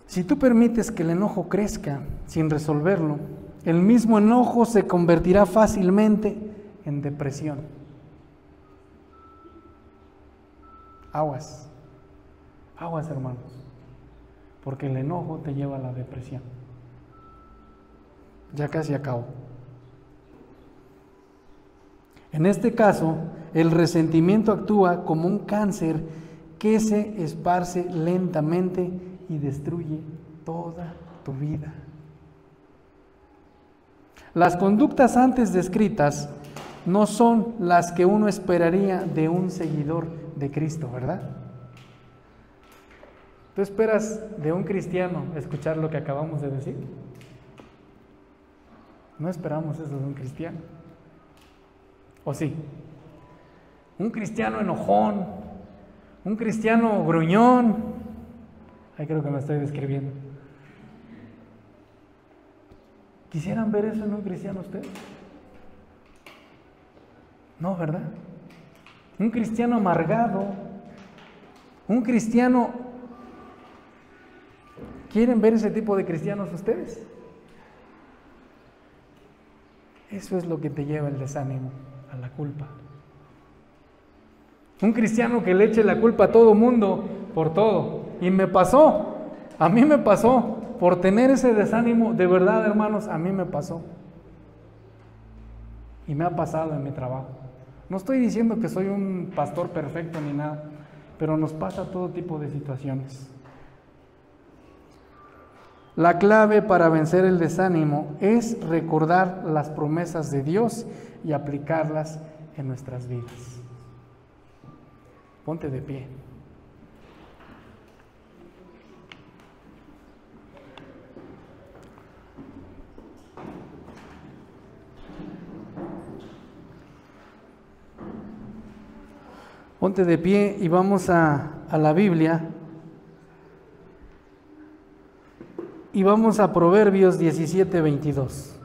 Si tú permites que el enojo crezca sin resolverlo, el mismo enojo se convertirá fácilmente en depresión. Aguas, aguas, hermanos, porque el enojo te lleva a la depresión. Ya casi acabo. En este caso, el resentimiento actúa como un cáncer que se esparce lentamente y destruye toda tu vida. Las conductas antes descritas no son las que uno esperaría de un seguidor de Cristo, ¿verdad? ¿Tú esperas de un cristiano escuchar lo que acabamos de decir? No esperamos eso de un cristiano. ¿O sí? Un cristiano enojón, un cristiano gruñón. Ahí creo que me estoy describiendo. ¿Quisieran ver eso en un cristiano ustedes? No, ¿verdad? Un cristiano amargado, un cristiano... ¿Quieren ver ese tipo de cristianos ustedes? Eso es lo que te lleva el desánimo, a la culpa. Un cristiano que le eche la culpa a todo mundo por todo. Y me pasó, a mí me pasó, por tener ese desánimo, de verdad, hermanos, a mí me pasó. Y me ha pasado en mi trabajo. No estoy diciendo que soy un pastor perfecto ni nada, pero nos pasa todo tipo de situaciones. La clave para vencer el desánimo es recordar las promesas de Dios y aplicarlas en nuestras vidas. Ponte de pie. Ponte de pie y vamos a la Biblia. Y vamos a Proverbios 17:22.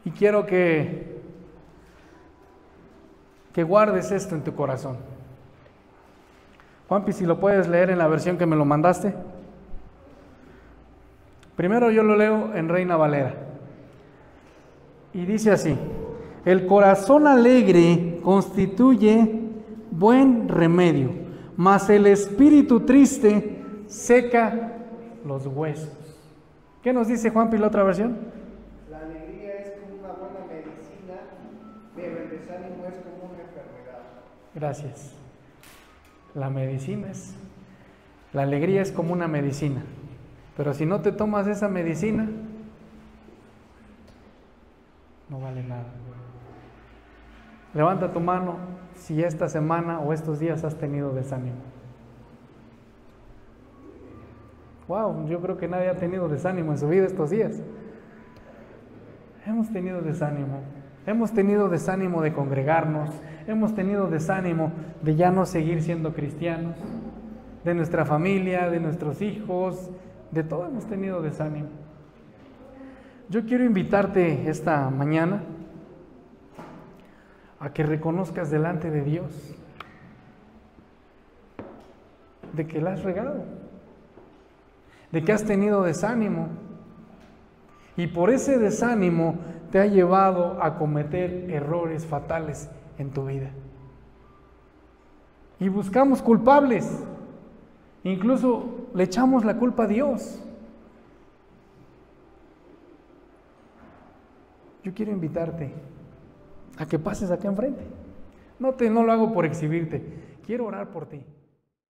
Y quiero que guardes esto en tu corazón. Juanpi, si lo puedes leer en la versión que me lo mandaste. Primero yo lo leo en Reina Valera. Y dice así: el corazón alegre constituye buen remedio, mas el espíritu triste seca los huesos. ¿Qué nos dice Juanpi la otra versión? La alegría es como una buena medicina, pero el desánimo es como una enfermedad. Gracias. La alegría es como una medicina, pero si no te tomas esa medicina, no vale nada. Levanta tu mano si esta semana o estos días has tenido desánimo. Wow, yo creo que nadie ha tenido desánimo en su vida estos días. Hemos tenido desánimo. Hemos tenido desánimo de congregarnos. Hemos tenido desánimo de ya no seguir siendo cristianos. De nuestra familia, de nuestros hijos, de todo hemos tenido desánimo. Yo quiero invitarte esta mañana a que reconozcas delante de Dios de que la has regado, de que has tenido desánimo, y por ese desánimo te ha llevado a cometer errores fatales en tu vida. Y buscamos culpables, incluso le echamos la culpa a Dios. Yo quiero invitarte a que pases acá enfrente. No lo hago por exhibirte, quiero orar por ti.